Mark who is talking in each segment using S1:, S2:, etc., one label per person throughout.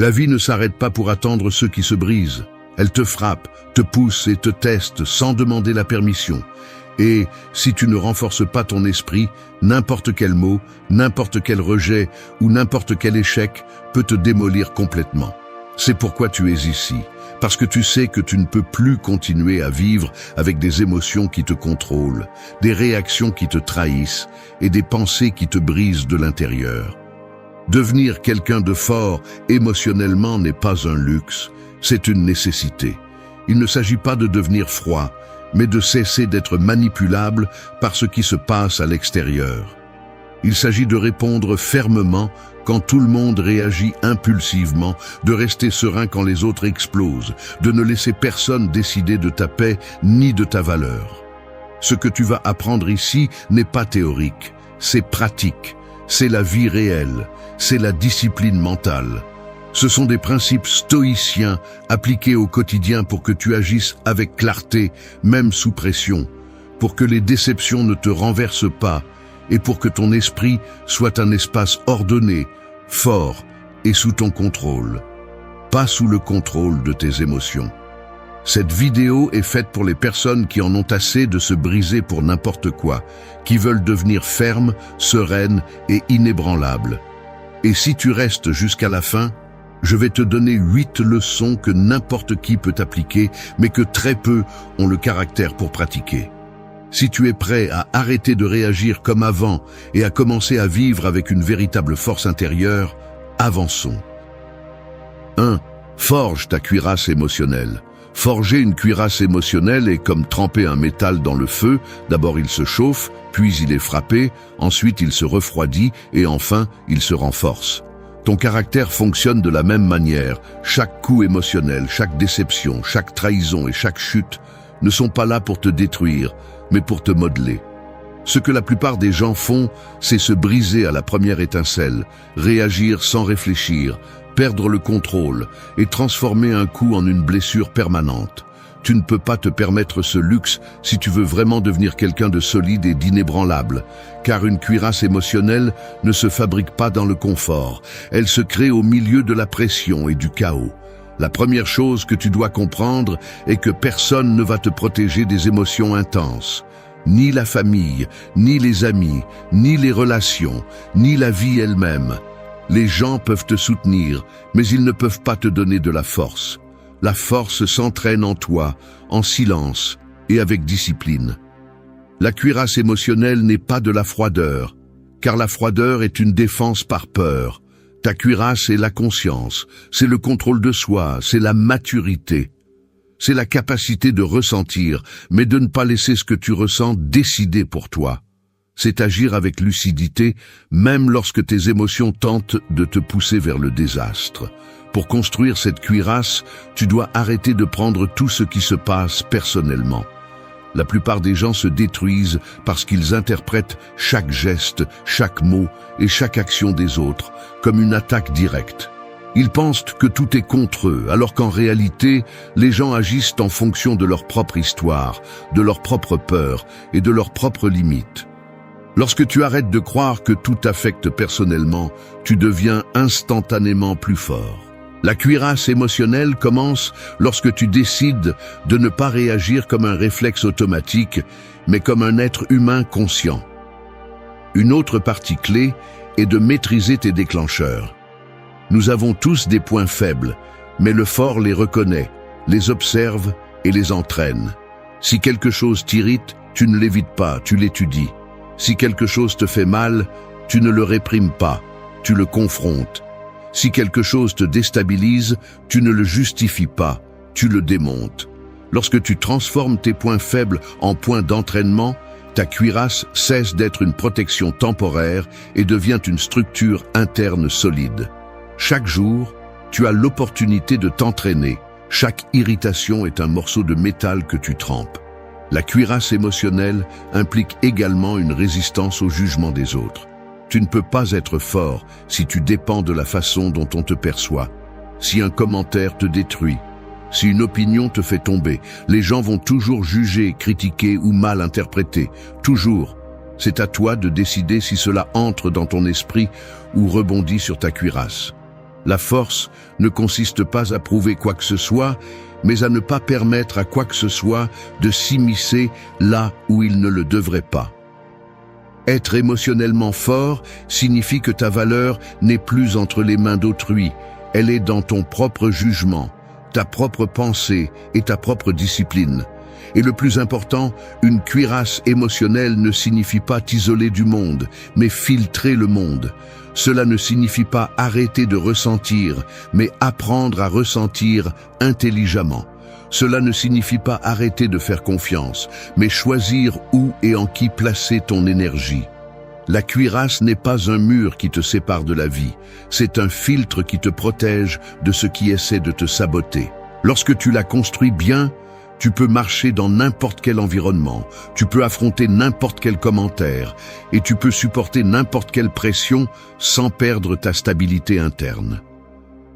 S1: La vie ne s'arrête pas pour attendre ceux qui se brisent. Elle te frappe, te pousse et te teste sans demander la permission. Et si tu ne renforces pas ton esprit, n'importe quel mot, n'importe quel rejet ou n'importe quel échec peut te démolir complètement. C'est pourquoi tu es ici, parce que tu sais que tu ne peux plus continuer à vivre avec des émotions qui te contrôlent, des réactions qui te trahissent et des pensées qui te brisent de l'intérieur. Devenir quelqu'un de fort émotionnellement n'est pas un luxe, c'est une nécessité. Il ne s'agit pas de devenir froid, mais de cesser d'être manipulable par ce qui se passe à l'extérieur. Il s'agit de répondre fermement quand tout le monde réagit impulsivement, de rester serein quand les autres explosent, de ne laisser personne décider de ta paix ni de ta valeur. Ce que tu vas apprendre ici n'est pas théorique, c'est pratique, c'est la vie réelle, c'est la discipline mentale. Ce sont des principes stoïciens appliqués au quotidien pour que tu agisses avec clarté, même sous pression, pour que les déceptions ne te renversent pas et pour que ton esprit soit un espace ordonné, fort et sous ton contrôle, pas sous le contrôle de tes émotions. Cette vidéo est faite pour les personnes qui en ont assez de se briser pour n'importe quoi, qui veulent devenir fermes, sereines et inébranlables. Et si tu restes jusqu'à la fin, je vais te donner 8 leçons que n'importe qui peut appliquer, mais que très peu ont le caractère pour pratiquer. Si tu es prêt à arrêter de réagir comme avant et à commencer à vivre avec une véritable force intérieure, avançons. 1. Forge ta cuirasse émotionnelle. Forger une cuirasse émotionnelle est comme tremper un métal dans le feu. D'abord il se chauffe, puis il est frappé, ensuite il se refroidit et enfin il se renforce. Ton caractère fonctionne de la même manière. Chaque coup émotionnel, chaque déception, chaque trahison et chaque chute ne sont pas là pour te détruire, mais pour te modeler. Ce que la plupart des gens font, c'est se briser à la première étincelle, réagir sans réfléchir, perdre le contrôle et transformer un coup en une blessure permanente. Tu ne peux pas te permettre ce luxe si tu veux vraiment devenir quelqu'un de solide et d'inébranlable, car une cuirasse émotionnelle ne se fabrique pas dans le confort, elle se crée au milieu de la pression et du chaos. La première chose que tu dois comprendre est que personne ne va te protéger des émotions intenses. Ni la famille, ni les amis, ni les relations, ni la vie elle-même. Les gens peuvent te soutenir, mais ils ne peuvent pas te donner de la force. La force s'entraîne en toi, en silence et avec discipline. La cuirasse émotionnelle n'est pas de la froideur, car la froideur est une défense par peur. Ta cuirasse est la conscience, c'est le contrôle de soi, c'est la maturité. C'est la capacité de ressentir, mais de ne pas laisser ce que tu ressens décider pour toi. C'est agir avec lucidité, même lorsque tes émotions tentent de te pousser vers le désastre. Pour construire cette cuirasse, tu dois arrêter de prendre tout ce qui se passe personnellement. La plupart des gens se détruisent parce qu'ils interprètent chaque geste, chaque mot et chaque action des autres comme une attaque directe. Ils pensent que tout est contre eux, alors qu'en réalité, les gens agissent en fonction de leur propre histoire, de leur propre peur et de leurs propres limites. Lorsque tu arrêtes de croire que tout t'affecte personnellement, tu deviens instantanément plus fort. La cuirasse émotionnelle commence lorsque tu décides de ne pas réagir comme un réflexe automatique, mais comme un être humain conscient. Une autre partie clé est de maîtriser tes déclencheurs. Nous avons tous des points faibles, mais le fort les reconnaît, les observe et les entraîne. Si quelque chose t'irrite, tu ne l'évites pas, tu l'étudies. Si quelque chose te fait mal, tu ne le réprimes pas, tu le confrontes. Si quelque chose te déstabilise, tu ne le justifies pas, tu le démontes. Lorsque tu transformes tes points faibles en points d'entraînement, ta cuirasse cesse d'être une protection temporaire et devient une structure interne solide. Chaque jour, tu as l'opportunité de t'entraîner. Chaque irritation est un morceau de métal que tu trempes. La cuirasse émotionnelle implique également une résistance au jugement des autres. Tu ne peux pas être fort si tu dépends de la façon dont on te perçoit. Si un commentaire te détruit, si une opinion te fait tomber, les gens vont toujours juger, critiquer ou mal interpréter. Toujours. C'est à toi de décider si cela entre dans ton esprit ou rebondit sur ta cuirasse. La force ne consiste pas à prouver quoi que ce soit, mais à ne pas permettre à quoi que ce soit de s'immiscer là où il ne le devrait pas. Être émotionnellement fort signifie que ta valeur n'est plus entre les mains d'autrui, elle est dans ton propre jugement, ta propre pensée et ta propre discipline. Et le plus important, une cuirasse émotionnelle ne signifie pas t'isoler du monde, mais filtrer le monde. Cela ne signifie pas arrêter de ressentir, mais apprendre à ressentir intelligemment. Cela ne signifie pas arrêter de faire confiance, mais choisir où et en qui placer ton énergie. La cuirasse n'est pas un mur qui te sépare de la vie, c'est un filtre qui te protège de ce qui essaie de te saboter. Lorsque tu la construis bien, tu peux marcher dans n'importe quel environnement, tu peux affronter n'importe quel commentaire et tu peux supporter n'importe quelle pression sans perdre ta stabilité interne.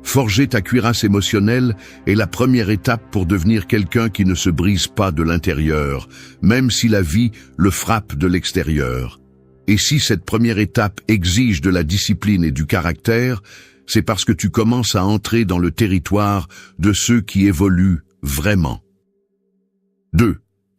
S1: Forger ta cuirasse émotionnelle est la première étape pour devenir quelqu'un qui ne se brise pas de l'intérieur, même si la vie le frappe de l'extérieur. Et si cette première étape exige de la discipline et du caractère, c'est parce que tu commences à entrer dans le territoire de ceux qui évoluent vraiment. 2.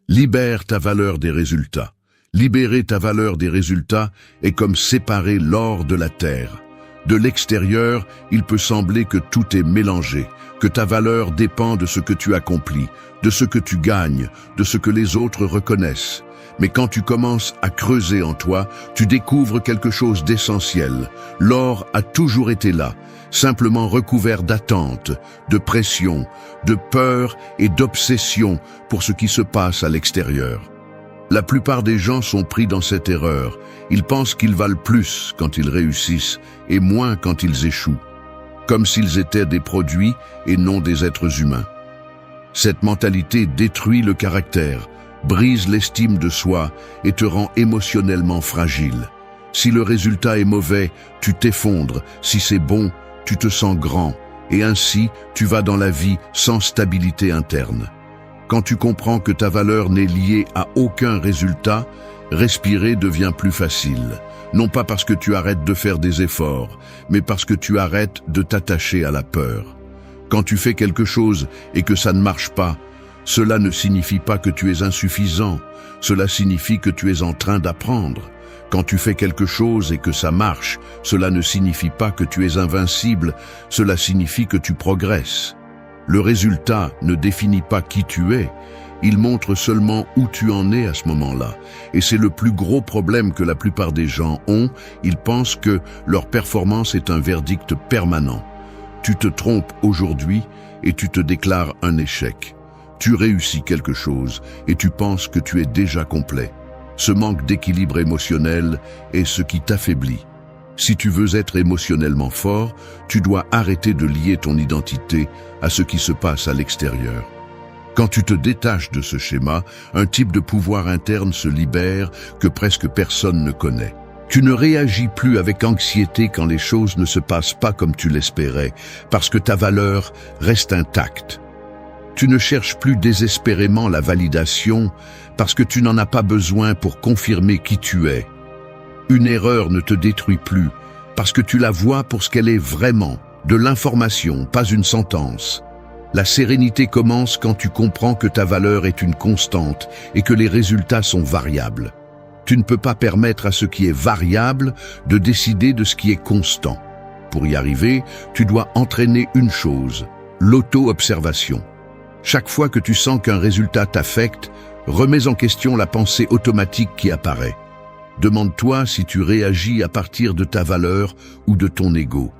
S1: Libère ta valeur des résultats. Libérer ta valeur des résultats est comme séparer l'or de la terre. De l'extérieur, il peut sembler que tout est mélangé, que ta valeur dépend de ce que tu accomplis, de ce que tu gagnes, de ce que les autres reconnaissent. Mais quand tu commences à creuser en toi, tu découvres quelque chose d'essentiel. L'or a toujours été là, simplement recouvert d'attente, de pression, de peur et d'obsession pour ce qui se passe à l'extérieur. La plupart des gens sont pris dans cette erreur. Ils pensent qu'ils valent plus quand ils réussissent et moins quand ils échouent, comme s'ils étaient des produits et non des êtres humains. Cette mentalité détruit le caractère, brise l'estime de soi et te rend émotionnellement fragile. Si le résultat est mauvais, tu t'effondres. Si c'est bon, tu te sens grand. Et ainsi, tu vas dans la vie sans stabilité interne. Quand tu comprends que ta valeur n'est liée à aucun résultat, respirer devient plus facile. Non pas parce que tu arrêtes de faire des efforts, mais parce que tu arrêtes de t'attacher à la peur. Quand tu fais quelque chose et que ça ne marche pas, cela ne signifie pas que tu es insuffisant, cela signifie que tu es en train d'apprendre. Quand tu fais quelque chose et que ça marche, cela ne signifie pas que tu es invincible, cela signifie que tu progresses. Le résultat ne définit pas qui tu es, il montre seulement où tu en es à ce moment-là. Et c'est le plus gros problème que la plupart des gens ont, ils pensent que leur performance est un verdict permanent. Tu te trompes aujourd'hui et tu te déclares un échec. Tu réussis quelque chose et tu penses que tu es déjà complet. Ce manque d'équilibre émotionnel est ce qui t'affaiblit. Si tu veux être émotionnellement fort, tu dois arrêter de lier ton identité à ce qui se passe à l'extérieur. Quand tu te détaches de ce schéma, un type de pouvoir interne se libère que presque personne ne connaît. Tu ne réagis plus avec anxiété quand les choses ne se passent pas comme tu l'espérais, parce que ta valeur reste intacte. Tu ne cherches plus désespérément la validation parce que tu n'en as pas besoin pour confirmer qui tu es. Une erreur ne te détruit plus parce que tu la vois pour ce qu'elle est vraiment, de l'information, pas une sentence. La sérénité commence quand tu comprends que ta valeur est une constante et que les résultats sont variables. Tu ne peux pas permettre à ce qui est variable de décider de ce qui est constant. Pour y arriver, tu dois entraîner une chose, l'auto-observation. Chaque fois que tu sens qu'un résultat t'affecte, remets en question la pensée automatique qui apparaît. Demande-toi si tu réagis à partir de ta valeur ou de ton ego.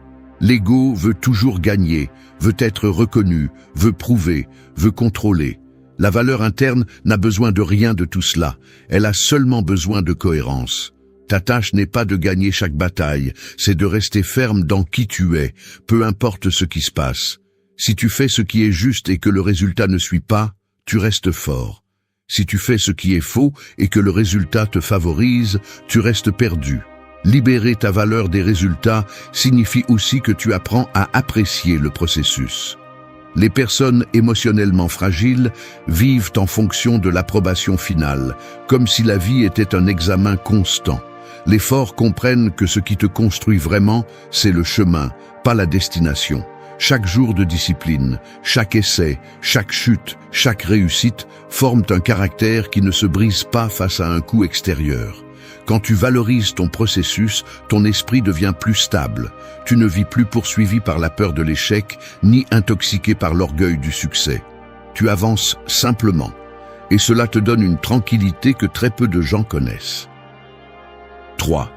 S1: L'ego veut toujours gagner, veut être reconnu, veut prouver, veut contrôler. La valeur interne n'a besoin de rien de tout cela, elle a seulement besoin de cohérence. Ta tâche n'est pas de gagner chaque bataille, c'est de rester ferme dans qui tu es, peu importe ce qui se passe. Si tu fais ce qui est juste et que le résultat ne suit pas, tu restes fort. Si tu fais ce qui est faux et que le résultat te favorise, tu restes perdu. Libérer ta valeur des résultats signifie aussi que tu apprends à apprécier le processus. Les personnes émotionnellement fragiles vivent en fonction de l'approbation finale, comme si la vie était un examen constant. Les forts comprennent que ce qui te construit vraiment, c'est le chemin, pas la destination. Chaque jour de discipline, chaque essai, chaque chute, chaque réussite forment un caractère qui ne se brise pas face à un coup extérieur. Quand tu valorises ton processus, ton esprit devient plus stable. Tu ne vis plus poursuivi par la peur de l'échec, ni intoxiqué par l'orgueil du succès. Tu avances simplement. Et cela te donne une tranquillité que très peu de gens connaissent. 3.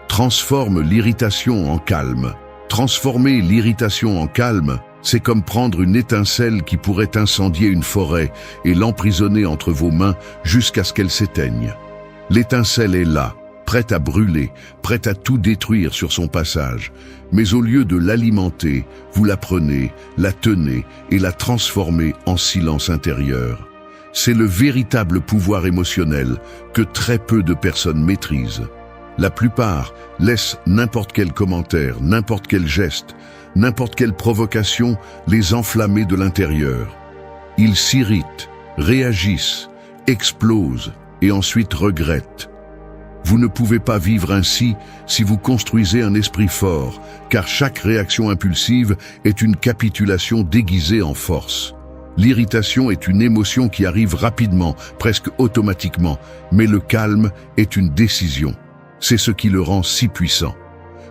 S1: Transforme l'irritation en calme. Transformer l'irritation en calme, c'est comme prendre une étincelle qui pourrait incendier une forêt et l'emprisonner entre vos mains jusqu'à ce qu'elle s'éteigne. L'étincelle est là, prête à brûler, prête à tout détruire sur son passage. Mais au lieu de l'alimenter, vous la prenez, la tenez et la transformez en silence intérieur. C'est le véritable pouvoir émotionnel que très peu de personnes maîtrisent. La plupart laissent n'importe quel commentaire, n'importe quel geste, n'importe quelle provocation les enflammer de l'intérieur. Ils s'irritent, réagissent, explosent et ensuite regrettent. Vous ne pouvez pas vivre ainsi si vous construisez un esprit fort, car chaque réaction impulsive est une capitulation déguisée en force. L'irritation est une émotion qui arrive rapidement, presque automatiquement, mais le calme est une décision. C'est ce qui le rend si puissant.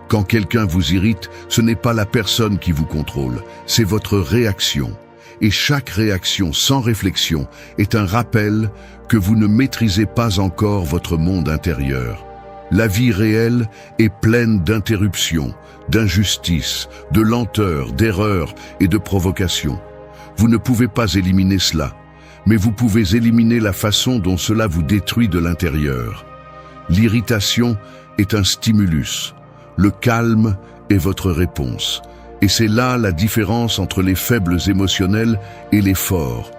S1: Quand quelqu'un vous irrite, ce n'est pas la personne qui vous contrôle, c'est votre réaction. Et chaque réaction sans réflexion est un rappel que vous ne maîtrisez pas encore votre monde intérieur. La vie réelle est pleine d'interruptions, d'injustices, de lenteur, d'erreurs et de provocations. Vous ne pouvez pas éliminer cela, mais vous pouvez éliminer la façon dont cela vous détruit de l'intérieur. L'irritation est un stimulus. Le calme est votre réponse. Et c'est là la différence entre les faibles émotionnels et les forts.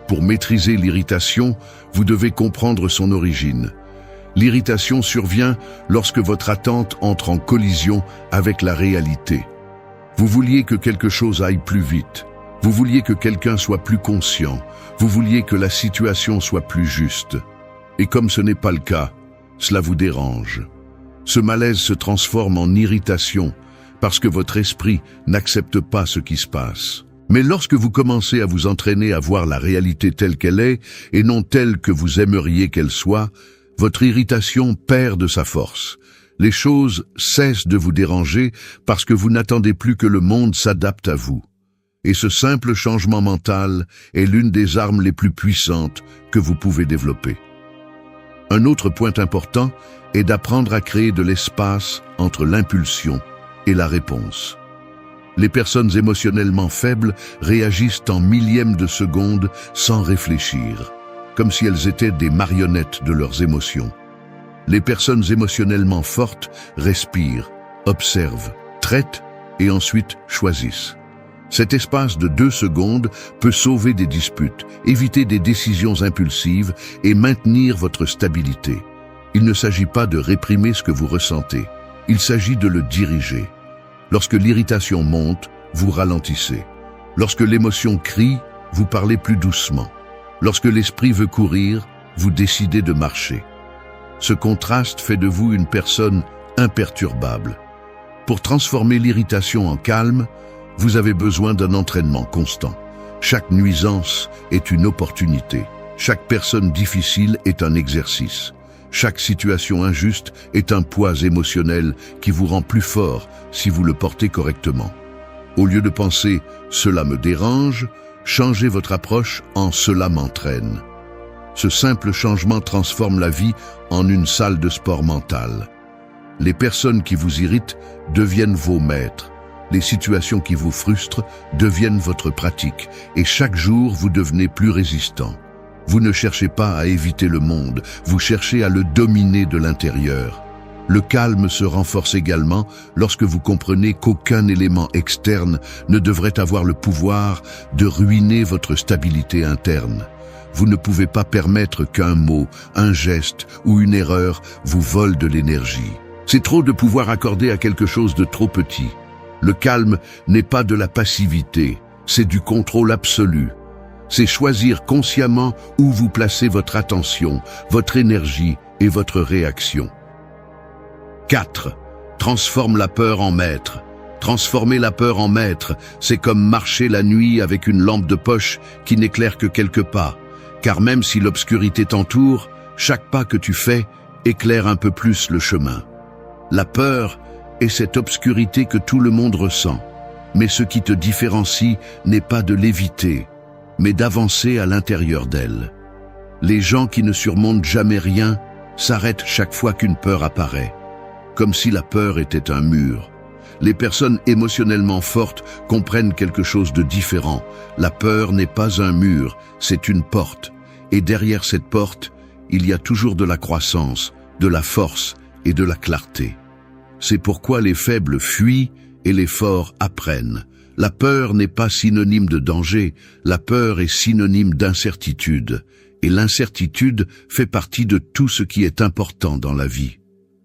S1: Pour maîtriser l'irritation, vous devez comprendre son origine. L'irritation survient lorsque votre attente entre en collision avec la réalité. Vous vouliez que quelque chose aille plus vite. Vous vouliez que quelqu'un soit plus conscient. Vous vouliez que la situation soit plus juste. Et comme ce n'est pas le cas, cela vous dérange. Ce malaise se transforme en irritation parce que votre esprit n'accepte pas ce qui se passe. Mais lorsque vous commencez à vous entraîner à voir la réalité telle qu'elle est et non telle que vous aimeriez qu'elle soit, votre irritation perd de sa force. Les choses cessent de vous déranger parce que vous n'attendez plus que le monde s'adapte à vous. Et ce simple changement mental est l'une des armes les plus puissantes que vous pouvez développer. Un autre point important est d'apprendre à créer de l'espace entre l'impulsion et la réponse. Les personnes émotionnellement faibles réagissent en millièmes de seconde sans réfléchir, comme si elles étaient des marionnettes de leurs émotions. Les personnes émotionnellement fortes respirent, observent, traitent et ensuite choisissent. Cet espace de 2 secondes peut sauver des disputes, éviter des décisions impulsives et maintenir votre stabilité. Il ne s'agit pas de réprimer ce que vous ressentez, il s'agit de le diriger. Lorsque l'irritation monte, vous ralentissez. Lorsque l'émotion crie, vous parlez plus doucement. Lorsque l'esprit veut courir, vous décidez de marcher. Ce contraste fait de vous une personne imperturbable. Pour transformer l'irritation en calme, vous avez besoin d'un entraînement constant. Chaque nuisance est une opportunité. Chaque personne difficile est un exercice. Chaque situation injuste est un poids émotionnel qui vous rend plus fort si vous le portez correctement. Au lieu de penser « cela me dérange », changez votre approche en « cela m'entraîne ». Ce simple changement transforme la vie en une salle de sport mental. Les personnes qui vous irritent deviennent vos maîtres. Les situations qui vous frustrent deviennent votre pratique et chaque jour vous devenez plus résistant. Vous ne cherchez pas à éviter le monde, vous cherchez à le dominer de l'intérieur. Le calme se renforce également lorsque vous comprenez qu'aucun élément externe ne devrait avoir le pouvoir de ruiner votre stabilité interne. Vous ne pouvez pas permettre qu'un mot, un geste ou une erreur vous vole de l'énergie. C'est trop de pouvoir accordé à quelque chose de trop petit. Le calme n'est pas de la passivité, c'est du contrôle absolu. C'est choisir consciemment où vous placez votre attention, votre énergie et votre réaction. 4. Transforme la peur en maître. Transformer la peur en maître, c'est comme marcher la nuit avec une lampe de poche qui n'éclaire que quelques pas. Car même si l'obscurité t'entoure, chaque pas que tu fais éclaire un peu plus le chemin. La peur est cette obscurité que tout le monde ressent. Mais ce qui te différencie n'est pas de l'éviter, mais d'avancer à l'intérieur d'elle. Les gens qui ne surmontent jamais rien s'arrêtent chaque fois qu'une peur apparaît, comme si la peur était un mur. Les personnes émotionnellement fortes comprennent quelque chose de différent. La peur n'est pas un mur, c'est une porte. Et derrière cette porte, il y a toujours de la croissance, de la force et de la clarté. C'est pourquoi les faibles fuient et les forts apprennent. La peur n'est pas synonyme de danger, la peur est synonyme d'incertitude. Et l'incertitude fait partie de tout ce qui est important dans la vie.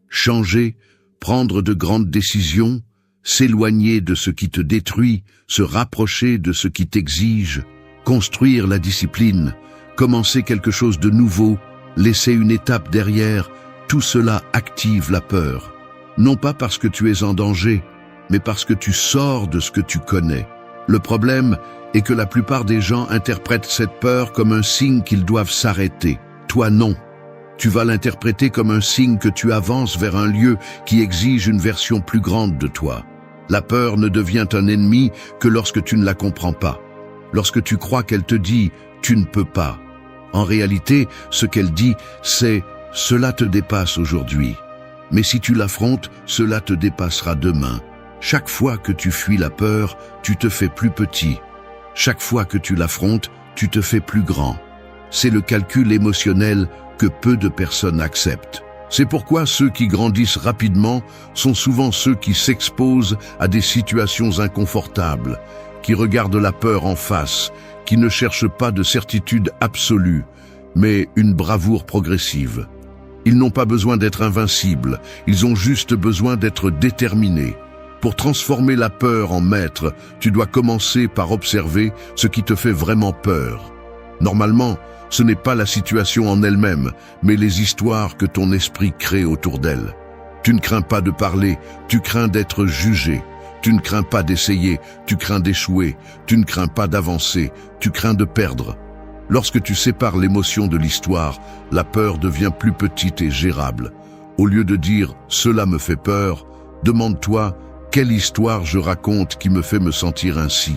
S1: Changer, prendre de grandes décisions, s'éloigner de ce qui te détruit, se rapprocher de ce qui t'exige, construire la discipline, commencer quelque chose de nouveau, laisser une étape derrière, tout cela active la peur. Non pas parce que tu es en danger, mais parce que tu sors de ce que tu connais. Le problème est que la plupart des gens interprètent cette peur comme un signe qu'ils doivent s'arrêter. Toi non. Tu vas l'interpréter comme un signe que tu avances vers un lieu qui exige une version plus grande de toi. La peur ne devient un ennemi que lorsque tu ne la comprends pas. Lorsque tu crois qu'elle te dit « tu ne peux pas ». En réalité, ce qu'elle dit, c'est « cela te dépasse aujourd'hui ». Mais si tu l'affrontes, cela te dépassera demain. Chaque fois que tu fuis la peur, tu te fais plus petit. Chaque fois que tu l'affrontes, tu te fais plus grand. C'est le calcul émotionnel que peu de personnes acceptent. C'est pourquoi ceux qui grandissent rapidement sont souvent ceux qui s'exposent à des situations inconfortables, qui regardent la peur en face, qui ne cherchent pas de certitude absolue, mais une bravoure progressive. Ils n'ont pas besoin d'être invincibles, ils ont juste besoin d'être déterminés. Pour transformer la peur en maître, tu dois commencer par observer ce qui te fait vraiment peur. Normalement, ce n'est pas la situation en elle-même, mais les histoires que ton esprit crée autour d'elle. Tu ne crains pas de parler, tu crains d'être jugé. Tu ne crains pas d'essayer, tu crains d'échouer. Tu ne crains pas d'avancer, tu crains de perdre. Lorsque tu sépares l'émotion de l'histoire, la peur devient plus petite et gérable. Au lieu de dire « cela me fait peur », demande-toi « quelle histoire je raconte qui me fait me sentir ainsi ?»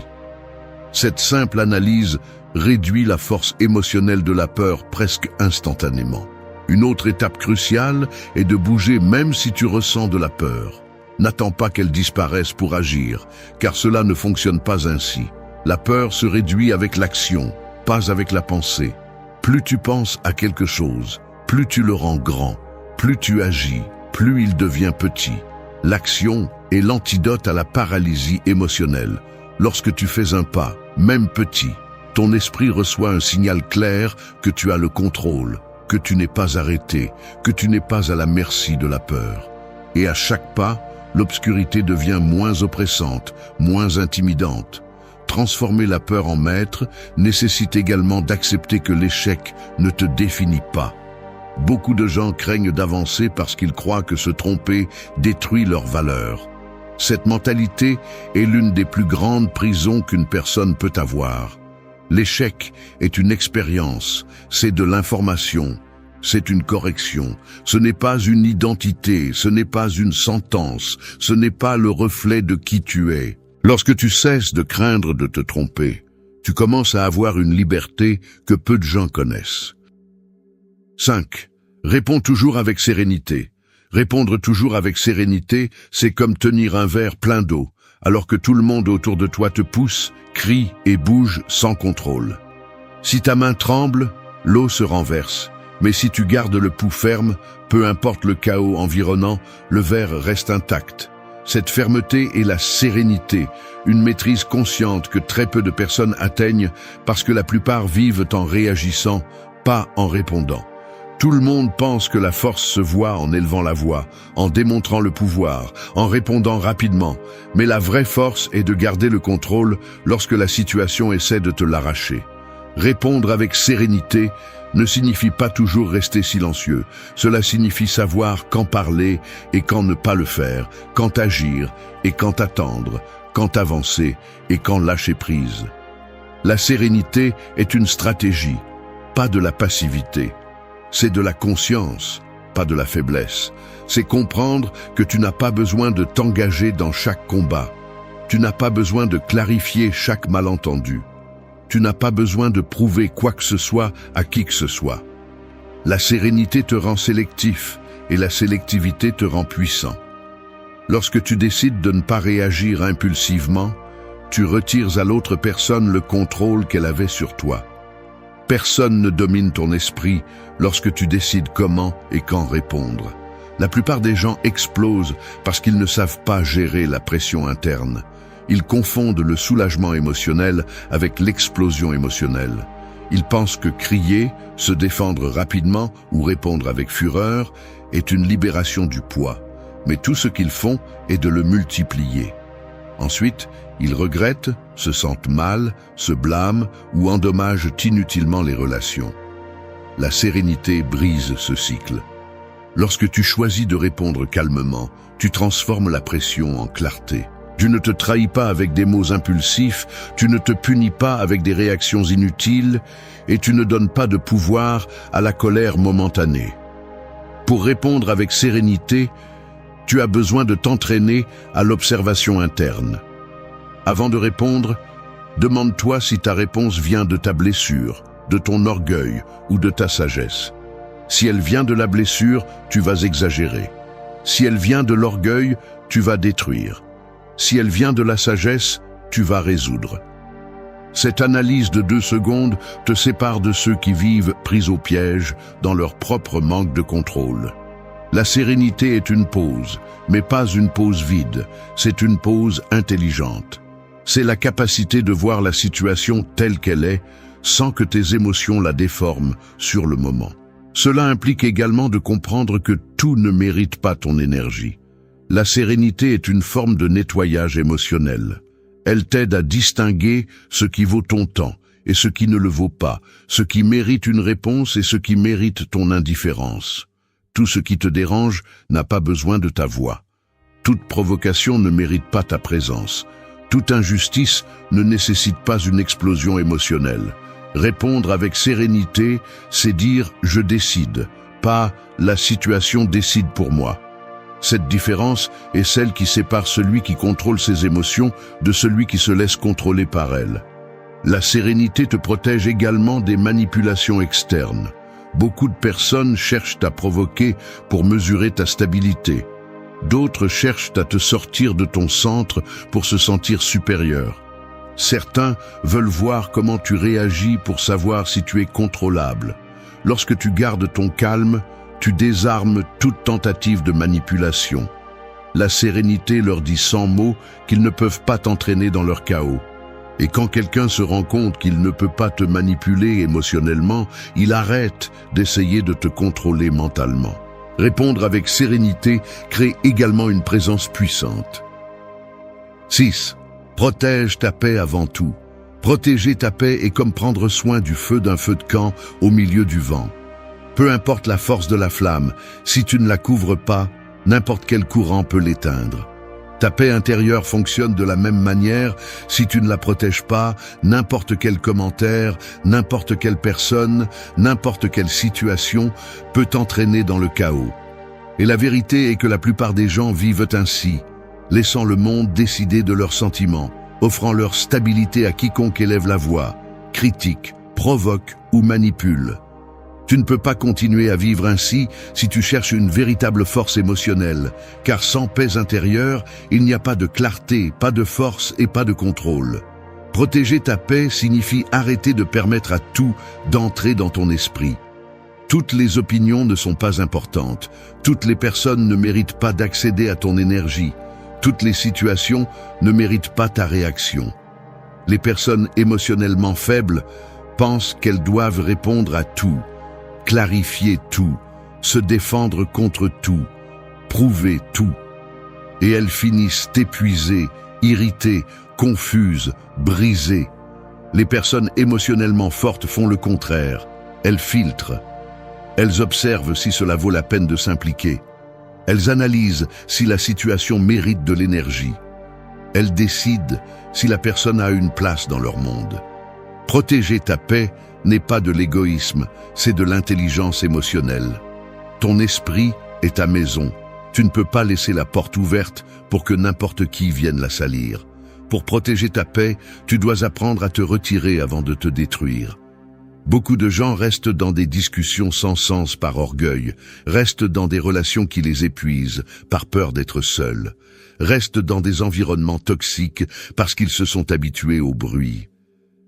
S1: Cette simple analyse réduit la force émotionnelle de la peur presque instantanément. Une autre étape cruciale est de bouger même si tu ressens de la peur. N'attends pas qu'elle disparaisse pour agir, car cela ne fonctionne pas ainsi. La peur se réduit avec l'action, pas avec la pensée. Plus tu penses à quelque chose, plus tu le rends grand. Plus tu agis, plus il devient petit. L'action est l'antidote à la paralysie émotionnelle. Lorsque tu fais un pas, même petit, ton esprit reçoit un signal clair que tu as le contrôle, que tu n'es pas arrêté, que tu n'es pas à la merci de la peur. Et à chaque pas, l'obscurité devient moins oppressante, moins intimidante. Transformer la peur en maître nécessite également d'accepter que l'échec ne te définit pas. Beaucoup de gens craignent d'avancer parce qu'ils croient que se tromper détruit leur valeur. Cette mentalité est l'une des plus grandes prisons qu'une personne peut avoir. L'échec est une expérience, c'est de l'information, c'est une correction. Ce n'est pas une identité, ce n'est pas une sentence, ce n'est pas le reflet de qui tu es. Lorsque tu cesses de craindre de te tromper, tu commences à avoir une liberté que peu de gens connaissent. 5. Réponds toujours avec sérénité. Répondre toujours avec sérénité, c'est comme tenir un verre plein d'eau, alors que tout le monde autour de toi te pousse, crie et bouge sans contrôle. Si ta main tremble, l'eau se renverse. Mais si tu gardes le pouls ferme, peu importe le chaos environnant, le verre reste intact. Cette fermeté est la sérénité, une maîtrise consciente que très peu de personnes atteignent parce que la plupart vivent en réagissant, pas en répondant. Tout le monde pense que la force se voit en élevant la voix, en démontrant le pouvoir, en répondant rapidement. Mais la vraie force est de garder le contrôle lorsque la situation essaie de te l'arracher. Répondre avec sérénité ne signifie pas toujours rester silencieux. Cela signifie savoir quand parler et quand ne pas le faire, quand agir et quand attendre, quand avancer et quand lâcher prise. La sérénité est une stratégie, pas de la passivité. C'est de la conscience, pas de la faiblesse. C'est comprendre que tu n'as pas besoin de t'engager dans chaque combat. Tu n'as pas besoin de clarifier chaque malentendu. Tu n'as pas besoin de prouver quoi que ce soit à qui que ce soit. La sérénité te rend sélectif et la sélectivité te rend puissant. Lorsque tu décides de ne pas réagir impulsivement, tu retires à l'autre personne le contrôle qu'elle avait sur toi. Personne ne domine ton esprit lorsque tu décides comment et quand répondre. La plupart des gens explosent parce qu'ils ne savent pas gérer la pression interne. Ils confondent le soulagement émotionnel avec l'explosion émotionnelle. Ils pensent que crier, se défendre rapidement ou répondre avec fureur est une libération du poids. Mais tout ce qu'ils font est de le multiplier. Ensuite, ils regrettent, se sentent mal, se blâment ou endommagent inutilement les relations. La sérénité brise ce cycle. Lorsque tu choisis de répondre calmement, tu transformes la pression en clarté. Tu ne te trahis pas avec des mots impulsifs, tu ne te punis pas avec des réactions inutiles et tu ne donnes pas de pouvoir à la colère momentanée. Pour répondre avec sérénité, tu as besoin de t'entraîner à l'observation interne. Avant de répondre, demande-toi si ta réponse vient de ta blessure, de ton orgueil ou de ta sagesse. Si elle vient de la blessure, tu vas exagérer. Si elle vient de l'orgueil, tu vas détruire. Si elle vient de la sagesse, tu vas résoudre. Cette analyse de 2 secondes te sépare de ceux qui vivent pris au piège dans leur propre manque de contrôle. La sérénité est une pause, mais pas une pause vide, c'est une pause intelligente. C'est la capacité de voir la situation telle qu'elle est, sans que tes émotions la déforment sur le moment. Cela implique également de comprendre que tout ne mérite pas ton énergie. La sérénité est une forme de nettoyage émotionnel. Elle t'aide à distinguer ce qui vaut ton temps et ce qui ne le vaut pas, ce qui mérite une réponse et ce qui mérite ton indifférence. Tout ce qui te dérange n'a pas besoin de ta voix. Toute provocation ne mérite pas ta présence. Toute injustice ne nécessite pas une explosion émotionnelle. Répondre avec sérénité, c'est dire « je décide », pas « la situation décide pour moi ». Cette différence est celle qui sépare celui qui contrôle ses émotions de celui qui se laisse contrôler par elles. La sérénité te protège également des manipulations externes. Beaucoup de personnes cherchent à provoquer pour mesurer ta stabilité. D'autres cherchent à te sortir de ton centre pour se sentir supérieur. Certains veulent voir comment tu réagis pour savoir si tu es contrôlable. Lorsque tu gardes ton calme, tu désarmes toute tentative de manipulation. La sérénité leur dit sans mots qu'ils ne peuvent pas t'entraîner dans leur chaos. Et quand quelqu'un se rend compte qu'il ne peut pas te manipuler émotionnellement, il arrête d'essayer de te contrôler mentalement. Répondre avec sérénité crée également une présence puissante. 6. Protège ta paix avant tout. Protéger ta paix est comme prendre soin du feu d'un feu de camp au milieu du vent. Peu importe la force de la flamme, si tu ne la couvres pas, n'importe quel courant peut l'éteindre. Ta paix intérieure fonctionne de la même manière. Si tu ne la protèges pas, n'importe quel commentaire, n'importe quelle personne, n'importe quelle situation peut t'entraîner dans le chaos. Et la vérité est que la plupart des gens vivent ainsi, laissant le monde décider de leurs sentiments, offrant leur stabilité à quiconque élève la voix, critique, provoque ou manipule. Tu ne peux pas continuer à vivre ainsi si tu cherches une véritable force émotionnelle, car sans paix intérieure, il n'y a pas de clarté, pas de force et pas de contrôle. Protéger ta paix signifie arrêter de permettre à tout d'entrer dans ton esprit. Toutes les opinions ne sont pas importantes, toutes les personnes ne méritent pas d'accéder à ton énergie, toutes les situations ne méritent pas ta réaction. Les personnes émotionnellement faibles pensent qu'elles doivent répondre à tout, clarifier tout, se défendre contre tout, prouver tout. Et elles finissent épuisées, irritées, confuses, brisées. Les personnes émotionnellement fortes font le contraire. Elles filtrent. Elles observent si cela vaut la peine de s'impliquer. Elles analysent si la situation mérite de l'énergie. Elles décident si la personne a une place dans leur monde. Protéger ta paix n'est pas de l'égoïsme, c'est de l'intelligence émotionnelle. Ton esprit est ta maison. Tu ne peux pas laisser la porte ouverte pour que n'importe qui vienne la salir. Pour protéger ta paix, tu dois apprendre à te retirer avant de te détruire. Beaucoup de gens restent dans des discussions sans sens par orgueil, restent dans des relations qui les épuisent par peur d'être seuls, restent dans des environnements toxiques parce qu'ils se sont habitués au bruit.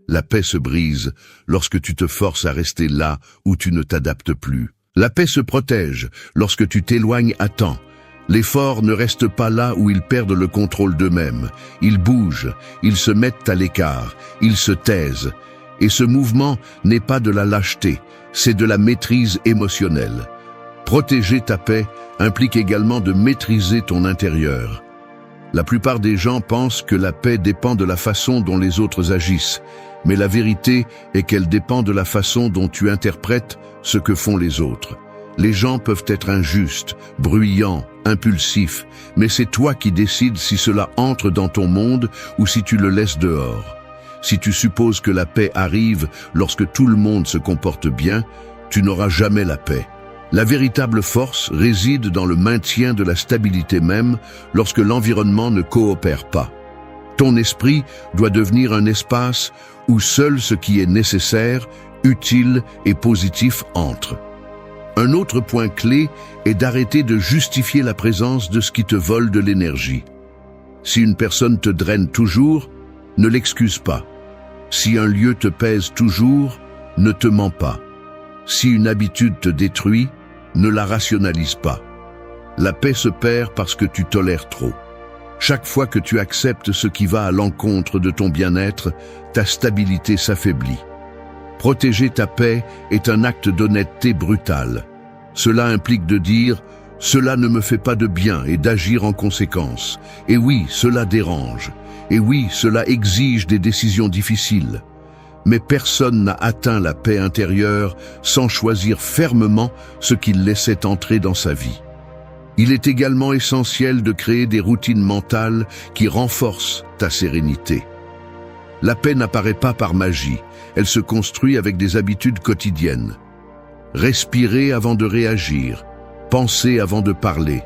S1: La paix se brise lorsque tu te forces à rester là où tu ne t'adaptes plus. La paix se protège lorsque tu t'éloignes à temps. Les forts ne restent pas là où ils perdent le contrôle d'eux-mêmes. Ils bougent, ils se mettent à l'écart, ils se taisent. Et ce mouvement n'est pas de la lâcheté, c'est de la maîtrise émotionnelle. Protéger ta paix implique également de maîtriser ton intérieur. La plupart des gens pensent que la paix dépend de la façon dont les autres agissent, mais la vérité est qu'elle dépend de la façon dont tu interprètes ce que font les autres. Les gens peuvent être injustes, bruyants, impulsifs, mais c'est toi qui décides si cela entre dans ton monde ou si tu le laisses dehors. Si tu supposes que la paix arrive lorsque tout le monde se comporte bien, tu n'auras jamais la paix. La véritable force réside dans le maintien de la stabilité même lorsque l'environnement ne coopère pas. Ton esprit doit devenir un espace où seul ce qui est nécessaire, utile et positif entre. Un autre point clé est d'arrêter de justifier la présence de ce qui te vole de l'énergie. Si une personne te draine toujours, ne l'excuse pas. Si un lieu te pèse toujours, ne te mens pas. Si une habitude te détruit, ne la rationalise pas. La paix se perd parce que tu tolères trop. Chaque fois que tu acceptes ce qui va à l'encontre de ton bien-être, ta stabilité s'affaiblit. Protéger ta paix est un acte d'honnêteté brutale. Cela implique de dire « cela ne me fait pas de bien » et d'agir en conséquence. Et oui, cela dérange. Et oui, cela exige des décisions difficiles. Mais personne n'a atteint la paix intérieure sans choisir fermement ce qu'il laissait entrer dans sa vie. Il est également essentiel de créer des routines mentales qui renforcent ta sérénité. La paix n'apparaît pas par magie, elle se construit avec des habitudes quotidiennes. Respirer avant de réagir, penser avant de parler,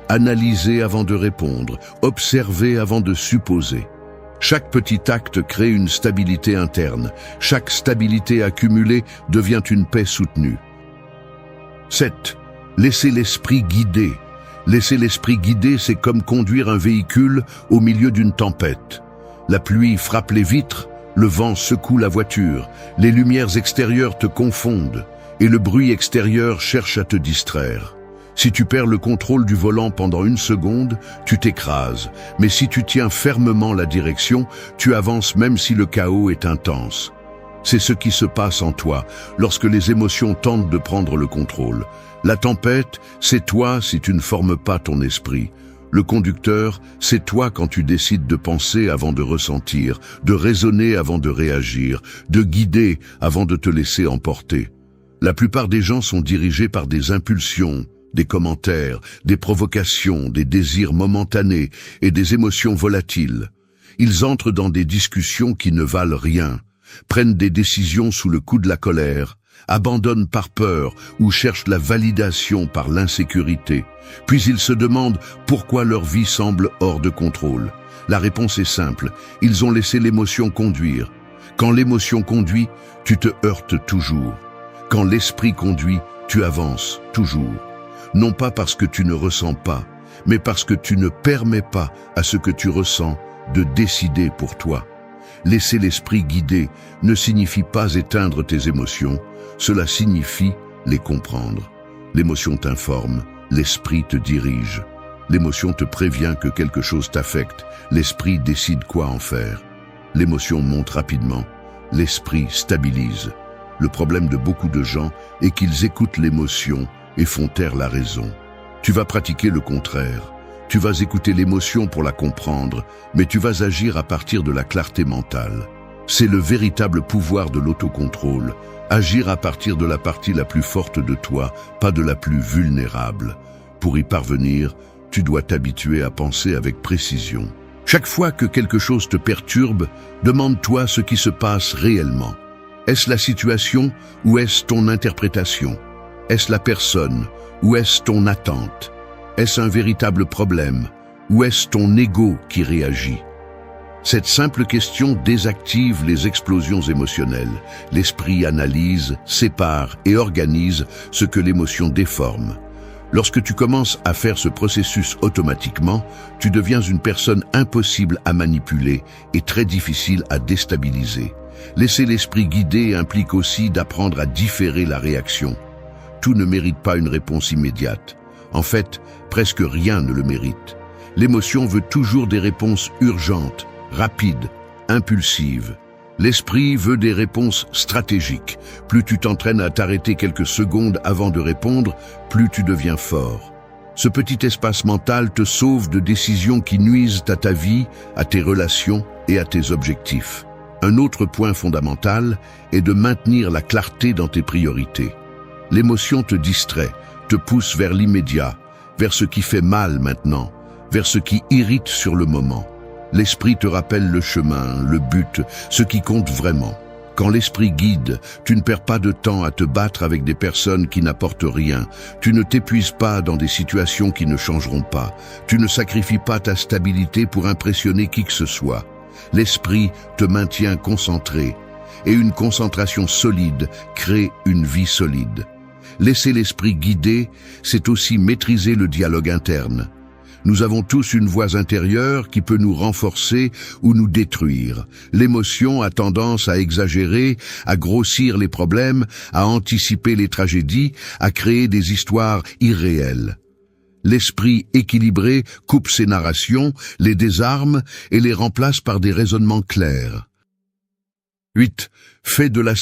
S1: analyser avant de répondre, observer avant de supposer. Chaque petit acte crée une stabilité interne. Chaque stabilité accumulée devient une paix soutenue. 7. Laissez l'esprit guider. Laisser l'esprit guider, c'est comme conduire un véhicule au milieu d'une tempête. La pluie frappe les vitres, le vent secoue la voiture, les lumières extérieures te confondent et le bruit extérieur cherche à te distraire. Si tu perds le contrôle du volant pendant une seconde, tu t'écrases. Mais si tu tiens fermement la direction, tu avances même si le chaos est intense. C'est ce qui se passe en toi lorsque les émotions tentent de prendre le contrôle. La tempête, c'est toi si tu ne formes pas ton esprit. Le conducteur, c'est toi quand tu décides de penser avant de ressentir, de raisonner avant de réagir, de guider avant de te laisser emporter. La plupart des gens sont dirigés par des impulsions, des commentaires, des provocations, des désirs momentanés et des émotions volatiles. Ils entrent dans des discussions qui ne valent rien, prennent des décisions sous le coup de la colère, abandonnent par peur ou cherchent la validation par l'insécurité. Puis ils se demandent pourquoi leur vie semble hors de contrôle. La réponse est simple, ils ont laissé l'émotion conduire. Quand l'émotion conduit, tu te heurtes toujours. Quand l'esprit conduit, tu avances toujours. Non pas parce que tu ne ressens pas, mais parce que tu ne permets pas à ce que tu ressens de décider pour toi. Laisser l'esprit guider ne signifie pas éteindre tes émotions, cela signifie les comprendre. L'émotion t'informe, l'esprit te dirige. L'émotion te prévient que quelque chose t'affecte, l'esprit décide quoi en faire. L'émotion monte rapidement, l'esprit stabilise. Le problème de beaucoup de gens est qu'ils écoutent l'émotion et font taire la raison. Tu vas pratiquer le contraire. Tu vas écouter l'émotion pour la comprendre, mais tu vas agir à partir de la clarté mentale. C'est le véritable pouvoir de l'autocontrôle. Agir à partir de la partie la plus forte de toi, pas de la plus vulnérable. Pour y parvenir, tu dois t'habituer à penser avec précision. Chaque fois que quelque chose te perturbe, demande-toi ce qui se passe réellement. Est-ce la situation ou est-ce ton interprétation? Est-ce la personne ou est-ce ton attente? Est-ce un véritable problème ou est-ce ton ego qui réagit? Cette simple question désactive les explosions émotionnelles. L'esprit analyse, sépare et organise ce que l'émotion déforme. Lorsque tu commences à faire ce processus automatiquement, tu deviens une personne impossible à manipuler et très difficile à déstabiliser. Laisser l'esprit guider implique aussi d'apprendre à différer la réaction. Tout ne mérite pas une réponse immédiate. En fait, presque rien ne le mérite. L'émotion veut toujours des réponses urgentes, rapides, impulsives. L'esprit veut des réponses stratégiques. Plus tu t'entraînes à t'arrêter quelques secondes avant de répondre, plus tu deviens fort. Ce petit espace mental te sauve de décisions qui nuisent à ta vie, à tes relations et à tes objectifs. Un autre point fondamental est de maintenir la clarté dans tes priorités. L'émotion te distrait, te pousse vers l'immédiat, vers ce qui fait mal maintenant, vers ce qui irrite sur le moment. L'esprit te rappelle le chemin, le but, ce qui compte vraiment. Quand l'esprit guide, tu ne perds pas de temps à te battre avec des personnes qui n'apportent rien. Tu ne t'épuises pas dans des situations qui ne changeront pas. Tu ne sacrifies pas ta stabilité pour impressionner qui que ce soit. L'esprit te maintient concentré, et une concentration solide crée une vie solide. Laisser l'esprit guider, c'est aussi maîtriser le dialogue interne. Nous avons tous une voix intérieure qui peut nous renforcer ou nous détruire. L'émotion a tendance à exagérer, à grossir les problèmes, à anticiper les tragédies, à créer des histoires irréelles. L'esprit équilibré coupe ces narrations, les désarme et les remplace par des raisonnements clairs. 8. Fais de la